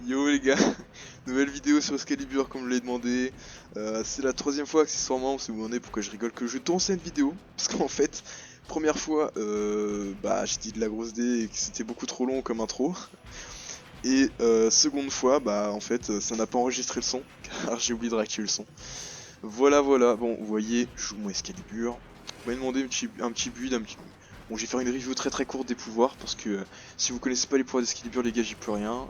Yo les gars, nouvelle vidéo sur Excalibur comme je l'ai demandé. C'est la troisième fois accessoirement, si vous vous demandez pourquoi je rigole, que je tourne cette vidéo. Parce qu'en fait, première fois, bah j'ai dit de la grosse dé et que c'était beaucoup trop long comme intro. Et seconde fois, bah en fait ça n'a pas enregistré le son, car j'ai oublié de réactiver le son. Voilà voilà, bon vous voyez, je joue mon Excalibur. Vous m'avez demandé un petit build, un petit... Bon, je vais faire une review très courte des pouvoirs parce que si vous connaissez pas les pouvoirs d'Excalibur, les gars, j'y peux rien. En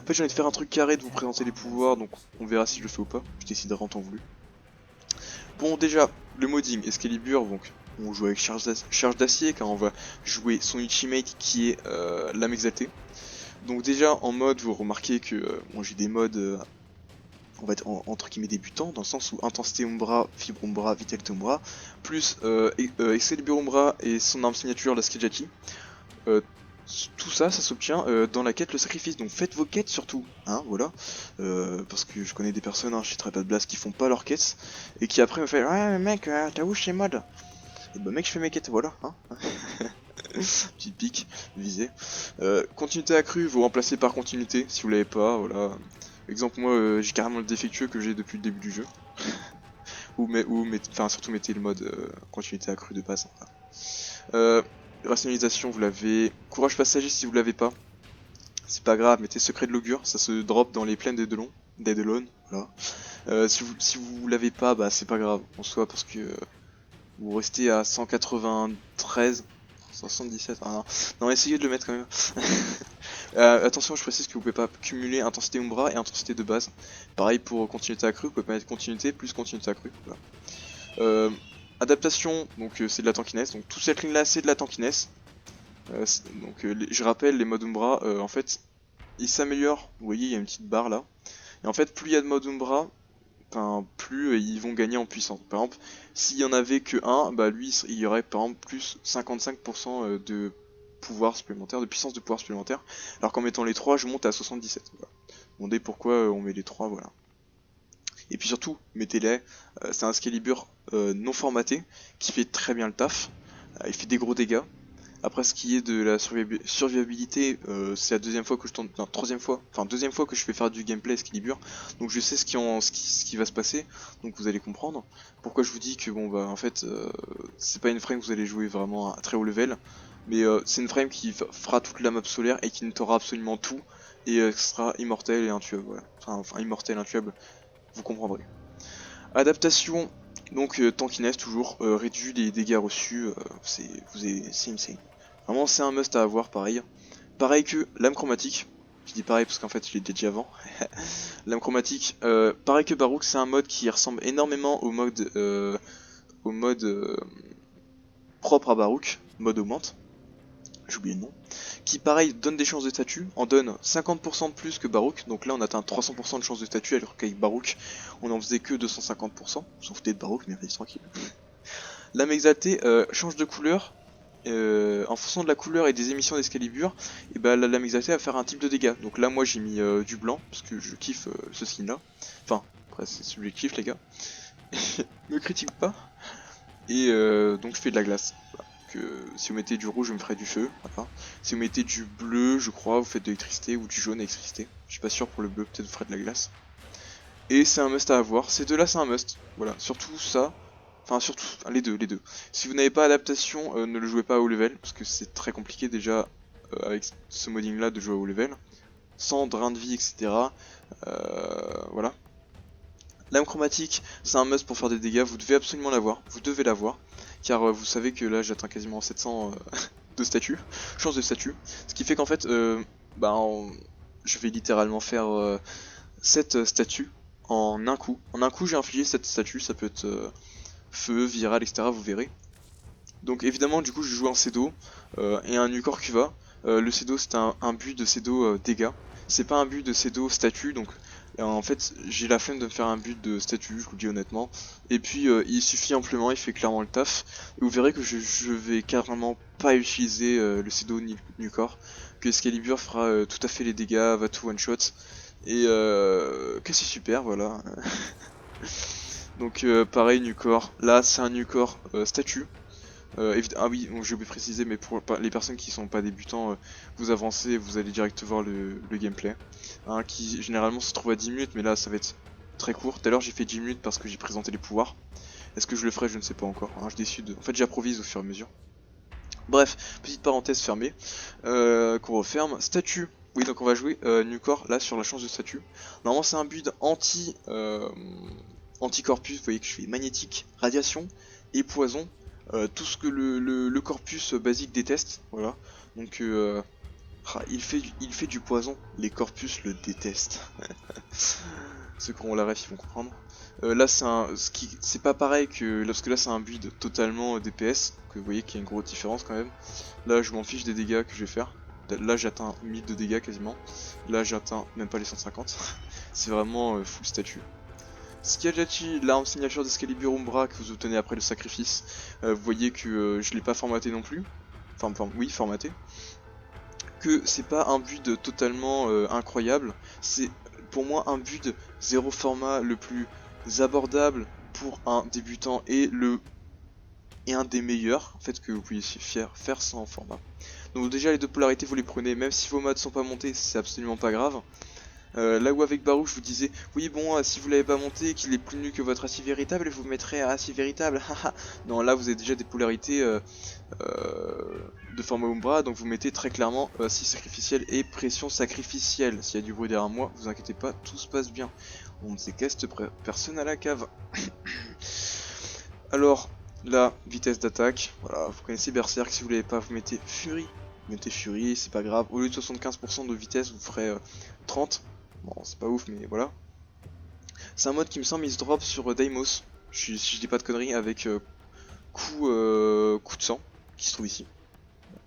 fait, j'ai envie de faire un truc carré, de vous présenter les pouvoirs, donc on verra si je le fais ou pas. Je déciderai en temps voulu. Bon, déjà, le modding Excalibur, donc on joue avec charge d'acier car on va jouer son ultimate qui est lame exaltée. Donc déjà en mode, vous remarquez que bon, j'ai des modes on va être entre guillemets débutants, dans le sens où intensité Umbra, fibre Umbra, vitalité Umbra, plus Excalibur Umbra et son arme signature, la Skejaki. Euh, tout ça, ça s'obtient dans la quête le sacrifice, donc faites vos quêtes surtout, hein, voilà. Parce que je connais des personnes, hein, chez Trapad Blast, qui font pas leurs quêtes, et qui après me font ouais mais mec, t'as où chez mod? Et bah mec, je fais mes quêtes, voilà, hein. Petite pique, visée. Continuité accrue, vous remplacez par continuité, si vous l'avez pas, voilà. Exemple, moi j'ai carrément le défectueux que j'ai depuis le début du jeu. Enfin surtout mettez le mode continuité accrue de base. Voilà. Rationalisation, vous l'avez. Courage passager si vous l'avez pas. C'est pas grave, mettez secret de l'augure, ça se drop dans les plaines d'Edelon, voilà. Si vous l'avez pas, bah c'est pas grave en soi parce que vous restez à 193, 177, ah non, non essayez de le mettre quand même. Attention, je précise que vous pouvez pas cumuler intensité Umbra et intensité de base. Pareil pour continuité accrue, vous pouvez pas mettre continuité plus continuité accrue. Voilà. Adaptation, donc c'est de la tankiness, donc toute cette ligne là c'est de la tankiness. Je rappelle, les modes Umbra, en fait, ils s'améliorent. Vous voyez, il y a une petite barre là. Et en fait, plus il y a de modes Umbra, plus ils vont gagner en puissance. Par exemple, s'il y en avait que un, bah lui, il y aurait par exemple plus 55% de pouvoir supplémentaire, de puissance de pouvoir supplémentaire. Alors qu'en mettant les 3, je monte à 77. Voilà. Demandez pourquoi on met les 3, voilà. Et puis surtout, mettez-les, c'est un Excalibur non formaté qui fait très bien le taf. Il fait des gros dégâts. Après, ce qui est de la survivabilité, c'est la deuxième fois que je tente, non, troisième fois, enfin deuxième fois que je fais faire du gameplay Excalibur, donc je sais ce qui va se passer, donc vous allez comprendre. Pourquoi je vous dis que bon bah en fait, c'est pas une frame que vous allez jouer vraiment à très haut level, mais c'est une frame qui fera toute la map solaire et qui netera absolument tout et sera immortel et intuable, voilà. Enfin immortel, intuable, vous comprendrez. Adaptation, donc tankiness toujours, réduit les dégâts reçus, c'est insane. Vraiment c'est un must à avoir pareil. Pareil que lame chromatique, je dis pareil parce qu'en fait je l'ai dit avant. Lame chromatique, pareil que Barouk, c'est un mode qui ressemble énormément au mode propre à Barouk, mode augmente, j'ai oublié le nom, qui pareil donne des chances de statut, en donne 50% de plus que Barouk, donc là on atteint 300% de chances de statut alors qu'avec Barouk on en faisait que 250%, sauf peut-être Barouk mais reste tranquille. Lame exaltée change de couleur, en fonction de la couleur et des émissions d'Excalibur, et bah la lame exaltée va faire un type de dégâts. Donc là moi j'ai mis du blanc, parce que je kiffe ce skin là, enfin après c'est subjectif les gars, me critique pas, et donc je fais de la glace. Voilà. Si vous mettez du rouge, je me ferai du feu. Voilà. Si vous mettez du bleu, je crois, vous faites de l'électricité ou du jaune électricité. Je suis pas sûr pour le bleu, peut-être vous ferez de la glace. Et c'est un must à avoir. Ces deux-là, c'est un must. Voilà, surtout ça. Enfin, surtout, les deux, les deux. Si vous n'avez pas adaptation, ne le jouez pas à haut level, parce que c'est très compliqué déjà avec ce modding-là de jouer à haut level. Sans drain de vie, etc. Voilà. Lame chromatique, c'est un must pour faire des dégâts, vous devez absolument l'avoir, vous devez l'avoir, car vous savez que là j'atteins quasiment 700 de statut, chance de statut, ce qui fait qu'en fait, je vais littéralement faire 7 statuts en un coup. En un coup j'ai infligé 7 statuts, ça peut être feu, viral, etc. vous verrez. Donc évidemment du coup je joue un Cedo et un Nucor Cuva. Le Cedo c'est un but de Cedo dégâts, c'est pas un but de Cedo statut, donc en fait j'ai la flemme de me faire un but de statut, je vous le dis honnêtement. Et puis il suffit amplement, il fait clairement le taf. Et vous verrez que je vais carrément pas utiliser le Cedo ni Nucor, que Excalibur fera tout à fait les dégâts, va tout one shot. Et que c'est super, voilà. Donc pareil Nucor, là c'est un Nucor statut. Ah oui, j'ai oublié de préciser, mais pour les personnes qui sont pas débutants, vous avancez, vous allez direct voir le gameplay, hein, qui généralement se trouve à 10 minutes, mais là ça va être très court. Tout à l'heure j'ai fait 10 minutes parce que j'ai présenté les pouvoirs. Est-ce que je le ferai? Je ne sais pas encore, hein, je décide. En fait j'improvise au fur et à mesure. Bref, petite parenthèse fermée, qu'on referme. Statut. Oui, donc on va jouer Nucor là sur la chance de statut. Normalement c'est un build anti-corpus, vous voyez que je fais magnétique, radiation et poison. Tout ce que le corpus basique déteste, voilà. Donc il fait du poison, les corpus le détestent. Ceux qui auront la ref ils vont comprendre. Là c'est pas pareil que parce que là c'est un build totalement DPS, que vous voyez qu'il y a une grosse différence quand même. Là je m'en fiche des dégâts que je vais faire. Là j'atteins 1000 de dégâts quasiment. Là j'atteins même pas les 150. C'est vraiment full statut. Skadjati, l'arme signature d'Excalibur Umbra que vous obtenez après le sacrifice. Vous voyez que je l'ai pas formaté non plus. Enfin oui, formaté. Que c'est pas un build totalement incroyable. C'est pour moi un build zéro format le plus abordable pour un débutant et un des meilleurs en fait que vous puissiez faire sans format. Donc déjà les deux polarités vous les prenez, même si vos mods sont pas montés, c'est absolument pas grave. Là où avec Barou je vous disais, oui bon, si vous l'avez pas monté, qu'il est plus nul que votre Assis véritable, vous mettrez à Assis véritable, haha. Non, là vous avez déjà des polarités de format Umbra, donc vous mettez très clairement Assis sacrificiel et pression sacrificielle. S'il y a du bruit derrière moi, vous inquiétez pas, tout se passe bien. On ne séquestre personne à la cave. Alors, la vitesse d'attaque, voilà, vous connaissez Berserk, si vous l'avez pas, vous mettez Fury. Vous mettez Fury, c'est pas grave, au lieu de 75% de vitesse, vous ferez 30. Bon, c'est pas ouf, mais voilà. C'est un mode qui me semble il se drop sur Deimos, si je dis pas de conneries, avec coup de sang, qui se trouve ici.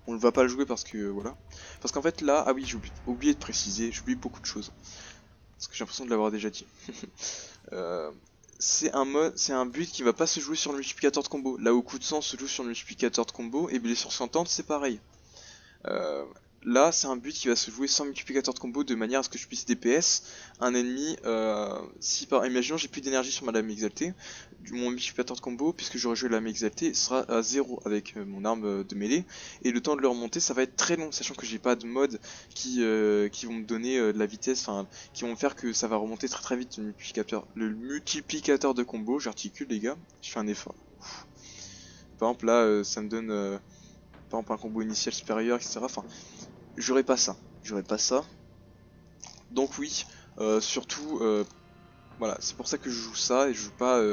On ne va pas le jouer parce que voilà. Parce qu'en fait là, ah oui, j'ai oublié de préciser, j'oublie beaucoup de choses. Parce que j'ai l'impression de l'avoir déjà dit. C'est un build qui va pas se jouer sur le multiplicateur de combo. Là où coup de sang se joue sur le multiplicateur de combo, et blessure sentante c'est pareil. Là, c'est un but qui va se jouer sans multiplicateur de combo de manière à ce que je puisse DPS un ennemi. Si par imaginons j'ai plus d'énergie sur ma lame exaltée, mon multiplicateur de combo, puisque j'aurais joué la lame exaltée, sera à 0 avec mon arme de mêlée. Et le temps de le remonter, ça va être très long, sachant que j'ai pas de mod qui vont me donner de la vitesse, enfin qui vont me faire que ça va remonter très très vite le multiplicateur de combo. J'articule les gars, je fais un effort. Par exemple là, ça me donne par exemple un combo initial supérieur, etc. Enfin, j'aurais pas ça. Donc oui, surtout, voilà, c'est pour ça que je joue ça et je joue pas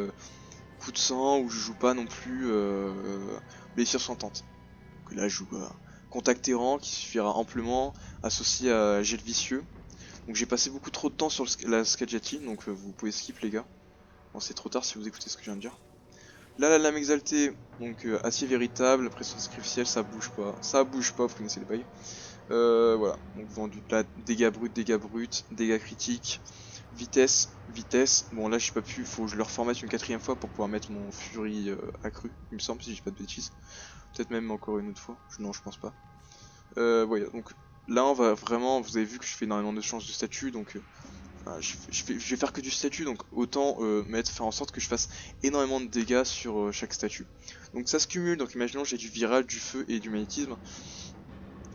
coup de sang ou je joue pas non plus blessure sentante. Donc là, je joue contact errant qui suffira amplement, associé à gel vicieux. Donc j'ai passé beaucoup trop de temps sur la Skadjati, donc vous pouvez skip les gars. Bon, c'est trop tard si vous écoutez ce que je viens de dire. Là, la lame exaltée, donc acier véritable, pression sacrificielle, ça bouge pas, vous connaissez les bails. Voilà, donc vendu là, dégâts bruts, dégâts critiques, vitesse. Bon là j'ai pas pu, faut que je le reformate une quatrième fois pour pouvoir mettre mon furie accru, il me semble, si j'ai pas de bêtises. Peut-être même encore une autre fois, non je pense pas. Voilà, donc là on va vraiment, vous avez vu que je fais énormément de changes de statut, donc je vais faire que du statut, donc autant faire en sorte que je fasse énormément de dégâts sur chaque statut. Donc ça se cumule, donc imaginons j'ai du viral, du feu et du magnétisme.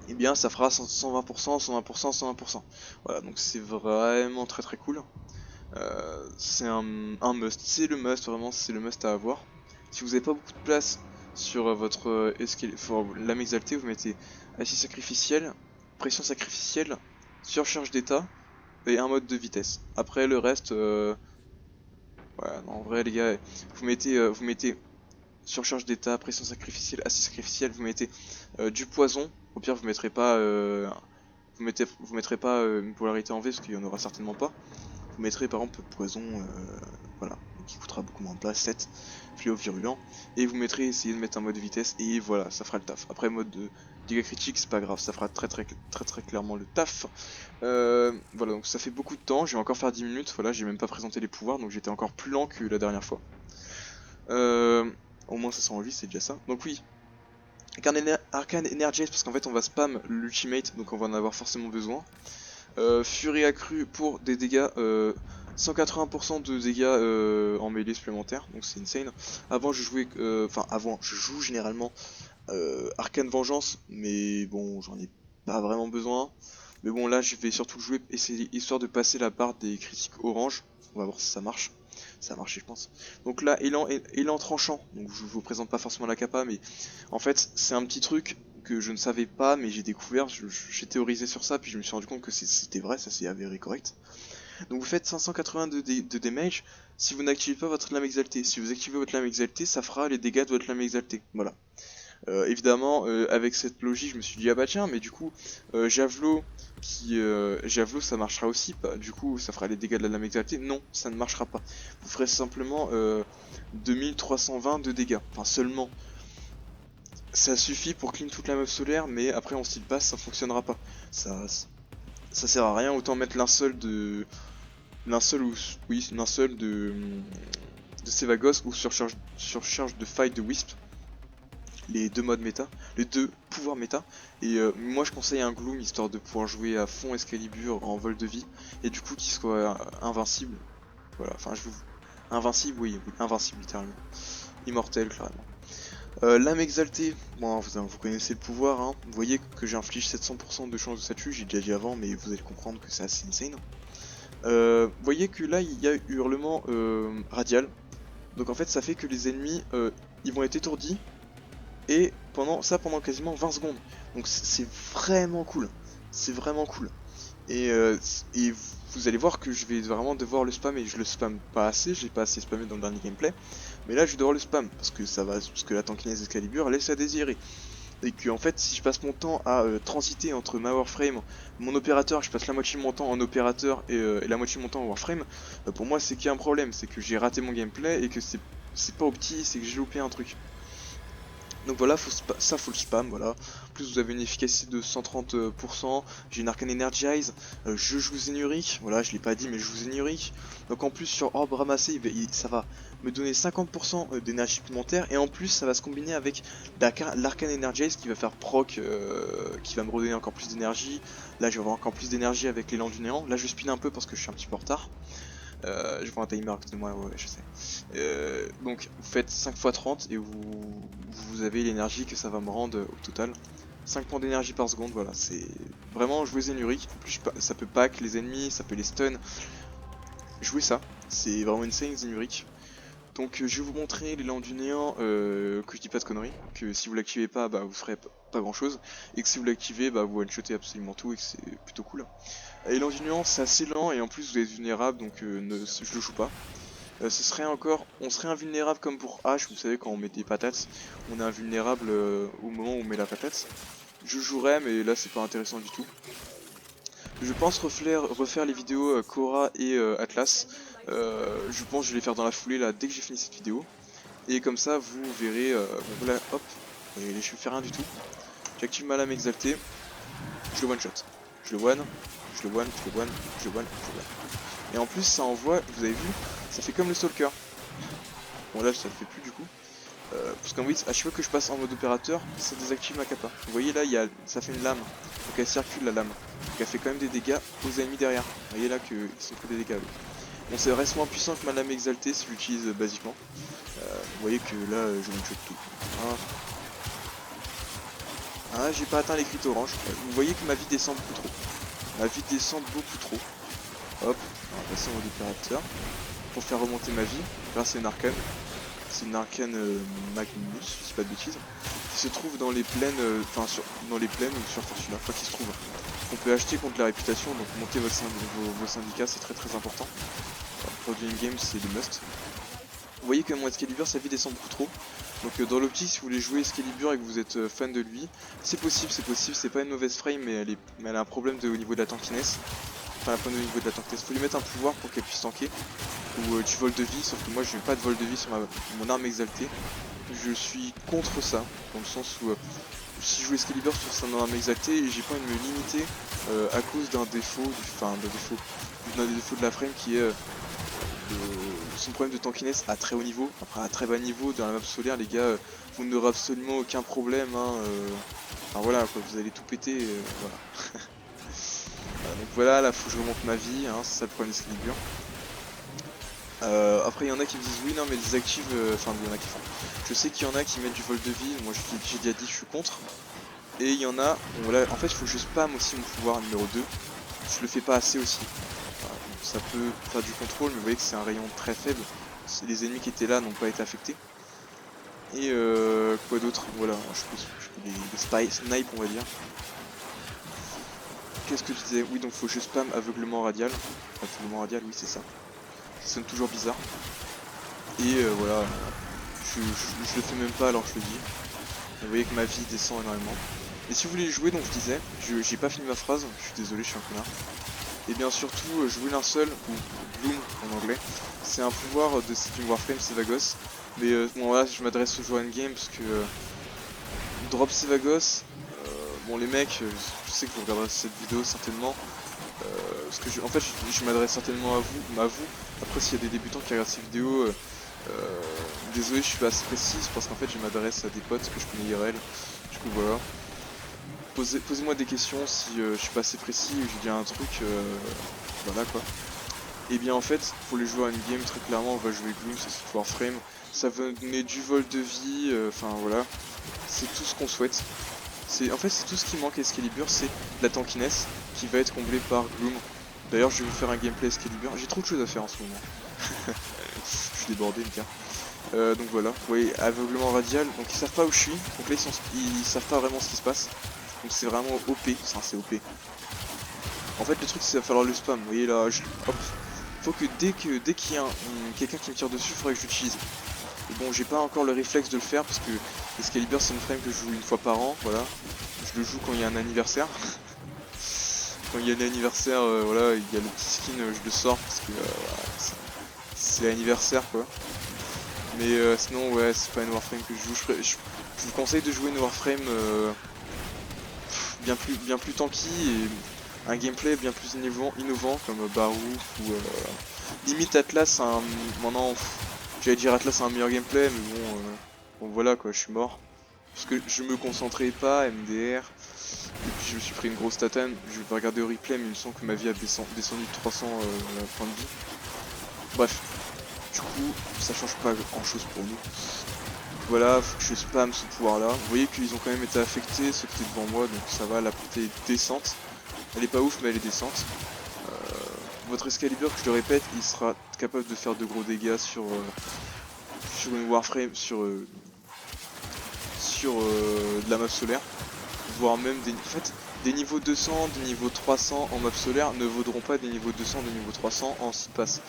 Et bien ça fera 120%, 120%, 120%. Voilà, donc c'est vraiment très très cool. C'est un must, c'est le must, vraiment c'est le must à avoir. Si vous n'avez pas beaucoup de place sur votre lame exaltée, vous mettez assis sacrificiel, pression sacrificielle, surcharge d'état et un mode de vitesse. Après le reste, ouais, non, en vrai les gars, vous mettez surcharge d'état, pression sacrificielle, assis sacrificielle, vous mettez du poison. Au pire, vous mettrez pas, une polarité en V parce qu'il y en aura certainement pas. Vous mettrez par exemple poison, voilà, qui coûtera beaucoup moins de place, 7, fléau virulent, et vous mettrez, essayez de mettre un mode de vitesse, et voilà, ça fera le taf. Après, mode de dégâts critiques, c'est pas grave, ça fera très clairement le taf. Voilà, donc ça fait beaucoup de temps, je vais encore faire 10 minutes, voilà, j'ai même pas présenté les pouvoirs, donc j'étais encore plus lent que la dernière fois. Au moins ça s'enregistre, c'est déjà ça. Donc oui, Arcane Energize, parce qu'en fait on va spam l'ultimate, donc on va en avoir forcément besoin. Furie accrue pour des dégâts 180% de dégâts en mêlée supplémentaire, donc c'est insane. Avant je jouais, je joue généralement Arcane Vengeance, mais bon j'en ai pas vraiment besoin. Mais bon là je vais surtout le jouer essayer, histoire de passer la barre des critiques orange. On va voir si ça marche. Ça a marché je pense. Donc là élan tranchant, donc je vous présente pas forcément la capa, mais en fait c'est un petit truc que je ne savais pas, mais j'ai découvert, j'ai théorisé sur ça, puis je me suis rendu compte que c'était vrai, ça s'est avéré correct. Donc vous faites 580 de damage si vous n'activez pas votre lame exaltée. Si vous activez votre lame exaltée, ça fera les dégâts de votre lame exaltée. Voilà. Évidemment, avec cette logique, je me suis dit ah bah tiens, mais du coup, Javelot, Javelot ça marchera aussi. Pas. Du coup, ça fera les dégâts de la lame exaltée. Non, ça ne marchera pas. Vous ferez simplement 2320 de dégâts. Enfin seulement. Ça suffit pour clean toute la meuf solaire, mais après en style pass, ça fonctionnera pas. Ça sert à rien. Autant mettre linceul de linceul de Sevagos ou surcharge de Fight de Wisp, les deux modes méta, les deux pouvoirs méta. Et moi je conseille un Gloom histoire de pouvoir jouer à fond Excalibur en vol de vie et du coup qu'il soit invincible. Voilà, enfin invincible, oui, invincible littéralement, immortel clairement. Lame exaltée, bon, vous connaissez le pouvoir, hein. Vous voyez que j'inflige 700% de chance de ça tue, j'ai déjà dit avant, mais vous allez comprendre que c'est assez insane. Vous voyez que là il y a hurlement radial, donc en fait ça fait que les ennemis ils vont être étourdis et pendant quasiment 20 secondes, donc c'est vraiment cool, c'est vraiment cool. Et, et vous allez voir que je vais vraiment devoir le spam et je le spam pas assez, j'ai pas assez spammé dans le dernier gameplay, mais là je vais devoir le spam parce que la tankiness d'Excalibur laisse à désirer. Et que en fait si je passe mon temps à transiter entre ma Warframe, mon opérateur, je passe la moitié de mon temps en opérateur et la moitié de mon temps en Warframe, pour moi c'est qu'il y a un problème, c'est que j'ai raté mon gameplay et que c'est pas opti, c'est que j'ai loupé un truc. Donc voilà, faut le spam, voilà. En plus vous avez une efficacité de 130%, j'ai une Arcane Energize, je joue Zénuric, voilà je l'ai pas dit mais je joue Zénuric. Donc en plus sur Orbe ramassé, ça va me donner 50% d'énergie supplémentaire et en plus ça va se combiner avec l'Arcane Energize qui va faire proc, qui va me redonner encore plus d'énergie. Là je vais avoir encore plus d'énergie avec l'élan du néant, là je spin un peu parce que je suis un petit peu en retard. Je vois un timer à côté de moi, ouais, je sais. Donc vous faites 5 x 30 et vous avez l'énergie que ça va me rendre au total. 5 points d'énergie par seconde, voilà, c'est vraiment jouer Zénuric. En plus ça peut pack les ennemis, ça peut les stun. Jouer ça, c'est vraiment insane Zénuric. Donc je vais vous montrer l'élan du néant, que je dis pas de conneries, que si vous l'activez pas, bah vous ferez pas grand chose, et que si vous l'activez, bah vous one-shotez absolument tout et que c'est plutôt cool. Élan du néant c'est assez lent et en plus vous êtes vulnérable donc je le joue pas. On serait invulnérable comme pour H, vous savez quand on met des patates, on est invulnérable au moment où on met la patate. Je jouerais mais là c'est pas intéressant du tout. Je pense refaire les vidéos Korra et Atlas. Je pense que je vais les faire dans la foulée là dès que j'ai fini cette vidéo. Et comme ça vous verrez, bon, là hop, et je fais rien du tout. J'active ma lame exaltée, je le one shot. Je le one, je le one, je le one, je le one, je le one. Et en plus ça envoie, vous avez vu, ça fait comme le stalker. Bon là ça le fait plus du coup. Parce qu'en fait à chaque fois que je passe en mode opérateur, ça désactive ma capa. Vous voyez là ça fait une lame, donc elle circule la lame. Donc elle fait quand même des dégâts aux ennemis derrière. Vous voyez là qu'ils sont que des dégâts. Bon c'est reste moins puissant que ma lame exaltée si je l'utilise basiquement. Vous voyez que là je one shot tout. Ah j'ai pas atteint les crits orange. Vous voyez que ma vie descend beaucoup trop. Ma vie descend beaucoup trop. Hop, on va passer en mode opérateur pour faire remonter ma vie grâce à une arcane. C'est une arcane Magnus, si je dis pas de bêtises, qui se trouve dans les plaines, dans les plaines ou sur Fortuna, quoi qu'il se trouve. On peut acheter contre la réputation, donc monter vos syndicats c'est très important. Pour du in-game c'est le must. Vous voyez que mon Excalibur sa vie descend beaucoup trop. Donc dans l'optique si vous voulez jouer Excalibur et que vous êtes fan de lui, c'est possible, c'est pas une mauvaise frame mais elle a un problème au niveau de la tankiness. Enfin un problème au niveau de la tankiness, faut lui mettre un pouvoir pour qu'elle puisse tanker. Ou du vol de vie, sauf que moi je n'ai pas de vol de vie sur mon arme exaltée. Je suis contre ça, dans le sens où si je joue Excalibur sur son arme exaltée, j'ai pas envie de me limiter à cause d'un défaut, de la frame qui est son problème de tankiness à très haut niveau. Après à très bas niveau dans la map solaire les gars, vous n'aurez absolument aucun problème, hein, enfin voilà quoi, vous allez tout péter, voilà. Donc voilà, là faut que je remonte ma vie, hein, c'est ça le problème d'Excalibur. Après il y en a qui me disent oui non mais désactive, enfin il y en a qui font. Je sais qu'il y en a qui mettent du vol de vie, moi j'ai déjà dit je suis contre. Et il y en a, voilà, en fait il faut que je spam aussi mon pouvoir numéro 2. Je le fais pas assez aussi. Voilà, donc ça peut faire du contrôle mais vous voyez que c'est un rayon très faible. Les ennemis qui étaient là n'ont pas été affectés. Et quoi d'autre, voilà, je peux les snipe on va dire. Qu'est-ce que je disais? Oui donc faut que je spam aveuglement radial. Aveuglement radial oui c'est ça. Ça sonne toujours bizarre. Et voilà, je le fais même pas alors que je le dis. Vous voyez que ma vie descend énormément. Et si vous voulez jouer, donc je disais, j'ai pas fini ma phrase, je suis désolé, je suis un connard. Et bien surtout, jouer linceul, ou Gloom en anglais, c'est un pouvoir de Steam Warframe Sevagos. Mais bon voilà, je m'adresse aux joueurs endgame parce que Drop Sevagos, bon les mecs, je sais que vous regarderez cette vidéo certainement. Parce que en fait, je m'adresse certainement à vous. Après, s'il y a des débutants qui regardent ces vidéos, désolé, je suis pas assez précise parce qu'en fait, je m'adresse à des potes que je connais IRL. Du coup, voilà. Posez-moi des questions si je suis pas assez précis ou j'ai dit un truc, voilà quoi. Et bien en fait, pour les joueurs in-game, très clairement, on va jouer Gloom, c'est ce Warframe. Ça va donner du vol de vie, enfin voilà. C'est tout ce qu'on souhaite. En fait, c'est tout ce qui manque à Excalibur, c'est la tankiness qui va être comblée par Gloom. D'ailleurs, je vais vous faire un gameplay Excalibur. J'ai trop de choses à faire en ce moment. Je suis débordé, le gars. Donc voilà, oui, aveuglement radial. Donc ils savent pas où je suis. Donc là, ils savent pas vraiment ce qui se passe. Donc c'est vraiment OP, c'est OP. En fait le truc c'est qu'il va falloir le spam, vous voyez là, hop. Faut que dès qu'il y a quelqu'un qui me tire dessus, il faudrait que je l'utilise. Et bon j'ai pas encore le réflexe de le faire parce que Excalibur c'est une frame que je joue une fois par an, voilà. Je le joue quand il y a un anniversaire. Quand il y a un anniversaire, voilà, il y a le petit skin, je le sors parce que voilà, c'est l'anniversaire quoi. Mais sinon ouais c'est pas une Warframe que je joue, je vous conseille de jouer une Warframe bien plus tanky et un gameplay bien plus innovant comme Barouf ou limite Atlas maintenant j'allais dire Atlas a un meilleur gameplay mais bon, bon voilà quoi, je suis mort parce que je me concentrais pas MDR et puis je me suis pris une grosse tatane. Je vais regarder au replay mais il me semble que ma vie a descendu de 300 points de vie. Bref, du coup ça change pas grand chose pour nous. Voilà, faut que je spam ce pouvoir là. Vous voyez qu'ils ont quand même été affectés, ceux qui étaient devant moi, donc ça va, la portée est décente. Elle est pas ouf mais elle est décente. Votre Excalibur, que je le répète, il sera capable de faire de gros dégâts sur une Warframe, sur de la map solaire. Voire même des niveaux 200, des niveaux 300 en map solaire ne vaudront pas des niveaux 200, des niveaux 300 en seed pass.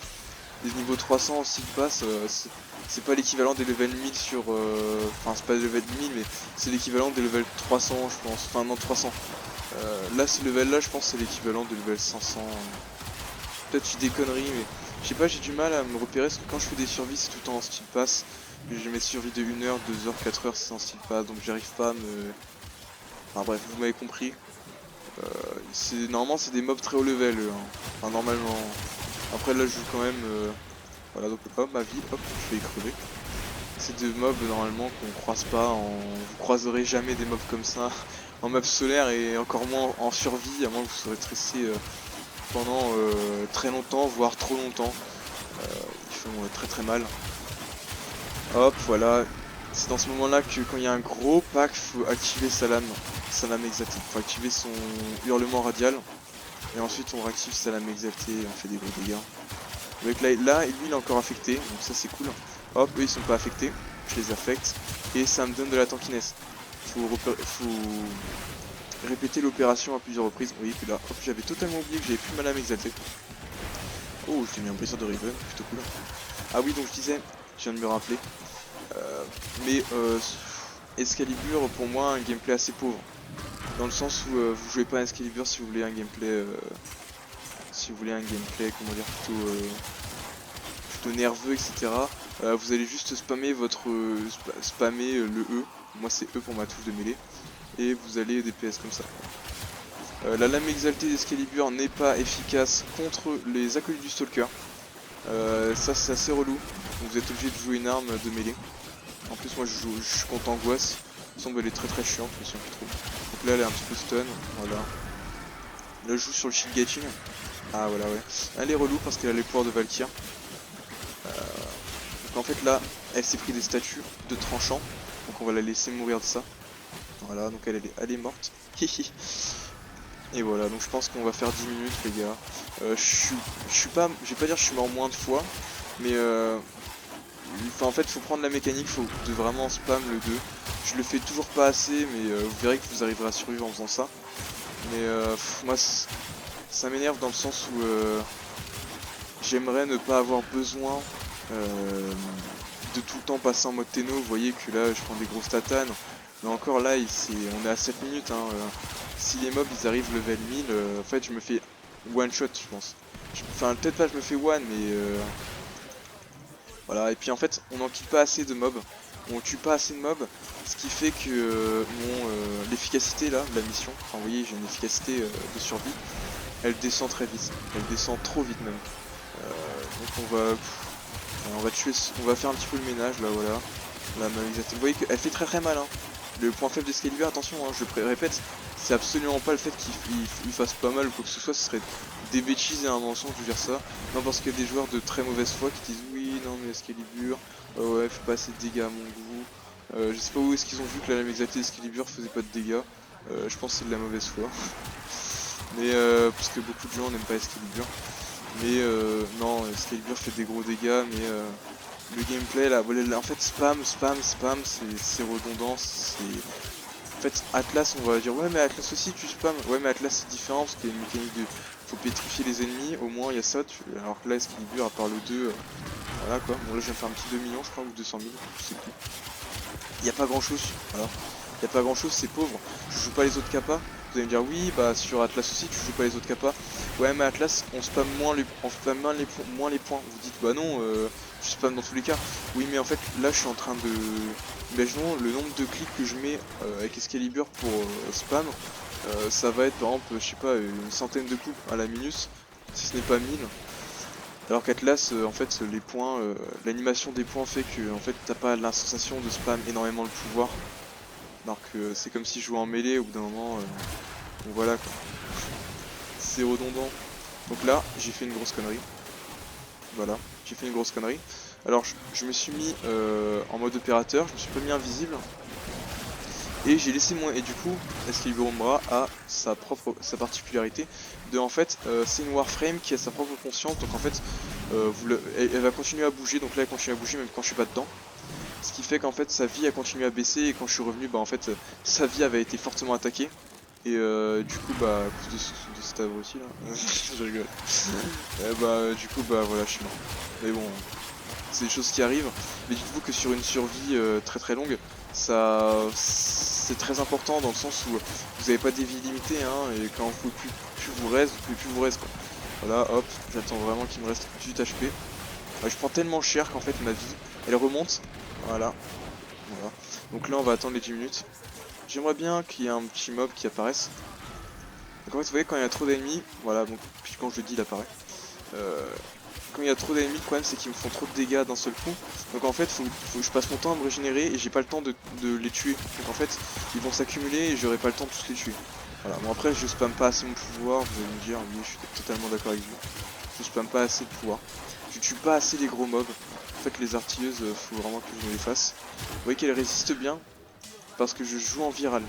Les niveaux 300 en seed pass, c'est pas l'équivalent des level 1000 sur... Enfin c'est pas le level 1000 mais c'est l'équivalent des level 300 je pense, enfin non 300. Là ce level là je pense c'est l'équivalent de level 500. Peut-être je dis des conneries mais je sais pas, j'ai du mal à me repérer parce que quand je fais des survies c'est tout le temps en style pass. J'ai mes survies de 1 heure, 2 heures, 4 heures c'est en style pass donc j'arrive pas à me... Enfin bref, vous m'avez compris. Normalement c'est des mobs très haut level hein. Enfin normalement. Après là je joue quand même... Voilà donc hop ma vie, hop je vais y crever. C'est des mobs normalement qu'on croise pas, vous croiserez jamais des mobs comme ça en map solaire et encore moins en survie à moins que vous serez stressé pendant très longtemps, voire trop longtemps. Ils font très très mal. Hop voilà, c'est dans ce moment là que quand il y a un gros pack, faut activer sa lame exaltée. Faut activer son hurlement radial et ensuite on réactive sa lame exaltée et on fait des gros dégâts. Donc là lui il est encore affecté, donc ça c'est cool. Hop, eux ils sont pas affectés, je les affecte et ça me donne de la tankiness. Faut répéter l'opération à plusieurs reprises. Vous voyez que là, hop, j'avais totalement oublié que j'avais plus ma lame exaltée. Oh, j'ai mis un briseur de Riven, plutôt cool. Ah oui, donc je disais, je viens de me rappeler. Mais Excalibur, pour moi, un gameplay assez pauvre. Dans le sens où vous jouez pas à Excalibur si vous voulez un gameplay... comment dire, plutôt nerveux, etc. Vous allez juste spammer le E. Moi c'est E pour ma touche de mêlée. Et vous allez DPS comme ça. La lame exaltée d'Excalibur n'est pas efficace contre les acolytes du Stalker. Ça c'est assez relou. Donc vous êtes obligé de jouer une arme de mêlée. En plus moi je suis contre Angoisse. Il semble elle est très très chiante, je me souviens plus trop. Donc là elle est un petit peu stun, voilà. Là je joue sur le shield gating. Ah voilà ouais. Elle est relou parce qu'elle a les pouvoirs de Valkyr. Donc en fait là, elle s'est pris des statues de tranchant. Donc on va la laisser mourir de ça. Voilà, donc elle est morte. Et voilà, donc je pense qu'on va faire 10 minutes les gars. Je suis pas, je vais pas dire que je suis mort moins de fois, mais enfin, en fait faut prendre la mécanique, faut de vraiment spam le 2. Je le fais toujours pas assez, mais vous verrez que vous arriverez à survivre en faisant ça. Mais moi ça m'énerve dans le sens où j'aimerais ne pas avoir besoin de tout le temps passer en mode Tenno. Vous voyez que là je prends des grosses tatanes. Mais encore là, on est à 7 minutes. Hein, si les mobs ils arrivent level 1000, en fait je me fais one shot je pense. Enfin peut-être pas je me fais one, mais voilà. Et puis en fait on n'en kill pas assez de mobs. On tue pas assez de mobs. Ce qui fait que l'efficacité là, de la mission, enfin vous voyez j'ai une efficacité de survie, elle descend très vite. Elle descend trop vite même. Donc on va faire un petit peu le ménage là, voilà. Vous voyez qu'elle fait très très mal. Hein. Le point faible d'Excalibur, attention, hein, je le répète, c'est absolument pas le fait qu'il fasse pas mal ou quoi que ce soit, ce serait des bêtises et un mensonge de dire ça. Non, parce qu'il y a des joueurs de très mauvaise foi qui disent oui, non mais Excalibur, ouais, fait pas assez de dégâts à mon goût. Je sais pas où est-ce qu'ils ont vu que la lame exaltée d'Excalibur faisait pas de dégâts. Je pense que c'est de la mauvaise foi. Mais parce que beaucoup de gens n'aiment pas Excalibur. Mais non, Excalibur fait des gros dégâts, mais le gameplay là, voilà, en fait spam, c'est redondant, En fait Atlas on va dire ouais mais Atlas aussi tu spam, ouais mais Atlas c'est différent parce qu'il y a une mécanique de... faut pétrifier les ennemis, au moins il y a ça, alors que là Excalibur à part le 2, voilà quoi, bon là je viens de faire un petit 2 millions je crois ou 200 000, je sais plus. Il n'y a pas grand chose, voilà. Il n'y a pas grand chose, c'est pauvre, je joue pas les autres kappas. Vous allez me dire oui bah sur Atlas aussi tu joues pas les autres kappas. Ouais mais Atlas on spam moins les points. Vous dites bah non je spam dans tous les cas. Oui mais en fait là je suis en train de... Imaginons le nombre de clics que je mets avec Excalibur pour spam. Ça va être par exemple je sais pas une centaine de coups à la minute. Si ce n'est pas 1000. Alors qu'Atlas en fait les points, l'animation des points fait que en fait t'as pas la sensation de spam énormément le pouvoir. Alors que c'est comme si je jouais en mêlée au bout d'un moment, donc voilà quoi. C'est redondant. Donc là, j'ai fait une grosse connerie. Voilà, j'ai fait une grosse connerie. Alors je me suis mis en mode opérateur, je me suis pas mis invisible. Et j'ai laissé mon... Et du coup, Excalibur Umbra a sa particularité de en fait, c'est une Warframe qui a sa propre conscience, donc en fait, elle va continuer à bouger, donc là elle continue à bouger même quand je suis pas dedans. Ce qui fait qu'en fait sa vie a continué à baisser et quand je suis revenu bah en fait sa vie avait été fortement attaquée. Et du coup bah à cause de cet abruti là, je rigole. Bah du coup bah voilà je suis mort. Mais bon, c'est des choses qui arrivent. Mais dites-vous que sur une survie très très longue, ça c'est très important dans le sens où vous n'avez pas des vies limitées hein, et quand vous pouvez plus vous reste, vous pouvez plus vous reste quoi. Voilà hop, j'attends vraiment qu'il me reste 18 HP. Je prends tellement cher qu'en fait ma vie elle remonte. Voilà. Voilà. Donc là on va attendre les 10 minutes. J'aimerais bien qu'il y ait un petit mob qui apparaisse. Donc en fait vous voyez quand il y a trop d'ennemis, voilà donc puis quand je le dis il apparaît. Quand il y a trop d'ennemis le problème c'est qu'ils me font trop de dégâts d'un seul coup. Donc en fait faut que je passe mon temps à me régénérer et j'ai pas le temps de les tuer. Donc en fait ils vont s'accumuler et j'aurai pas le temps de tous les tuer. Voilà, bon après je spam pas assez mon pouvoir, vous allez me dire, oui je suis totalement d'accord avec vous. Je spam pas assez de pouvoir. Je tue pas assez les gros mobs. En fait les artilleuses faut vraiment que je me les fasse. Vous voyez qu'elles résistent bien parce que je joue en viral.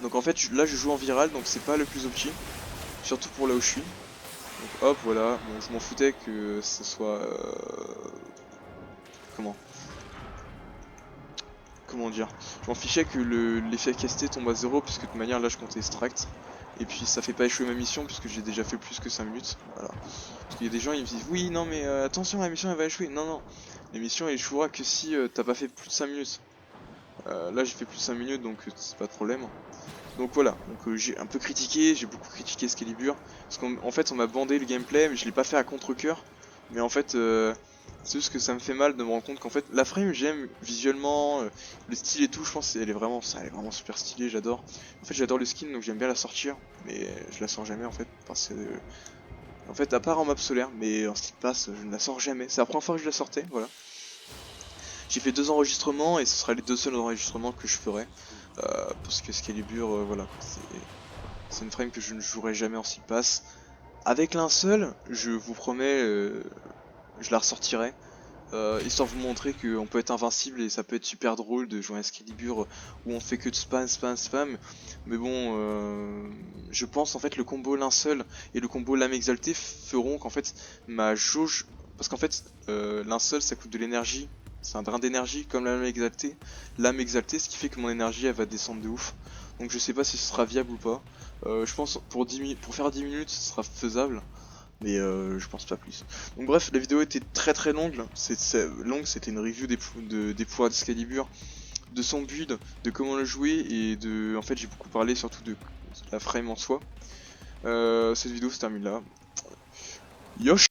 Donc en fait là je joue en viral donc c'est pas le plus opti. Surtout pour là où je suis. Donc hop voilà, bon je m'en foutais que ce soit... Comment dire? Je m'en fichais que l'efficacité tombe à 0 puisque de toute manière là je comptais extract. Et puis ça fait pas échouer ma mission puisque j'ai déjà fait plus que 5 minutes. Voilà. Parce qu'il y a des gens ils me disent oui non mais attention la mission elle va échouer. Non non. La mission elle échouera que si t'as pas fait plus de 5 minutes. Là j'ai fait plus de 5 minutes donc c'est pas de problème. Donc voilà, donc j'ai un peu critiqué, j'ai beaucoup critiqué Excalibur, parce qu'en fait on m'a bandé le gameplay, mais je l'ai pas fait à contre-cœur, mais en fait c'est juste que ça me fait mal de me rendre compte qu'en fait la frame j'aime visuellement, le style et tout, je pense elle est vraiment super stylée, j'adore. En fait j'adore le skin donc j'aime bien la sortir, mais je la sors jamais en fait, parce que en fait à part en map solaire, mais en style pass je ne la sors jamais, c'est la première fois que je la sortais, voilà. J'ai fait 2 enregistrements et ce sera les 2 seuls enregistrements que je ferai. Parce que Excalibur, voilà, c'est une frame que je ne jouerai jamais en 6 pass. Avec linceul, je vous promets, je la ressortirai. histoire de vous montrer qu'on peut être invincible et ça peut être super drôle de jouer à Excalibur où on fait que de spam. Mais bon, je pense en fait le combo linceul et le combo lame exaltée feront qu'en fait ma jauge, parce qu'en fait linceul ça coûte de l'énergie, c'est un drain d'énergie comme la lame exaltée, ce qui fait que mon énergie elle va descendre de ouf. Donc je sais pas si ce sera viable ou pas. Je pense pour faire 10 minutes ce sera faisable. Mais je pense pas plus. Donc bref, la vidéo était très longue. C'était une review des pouvoirs d'Excalibur, de son build, de comment le jouer et de. En fait, j'ai beaucoup parlé surtout de la frame en soi. Cette vidéo se termine là. Yosh!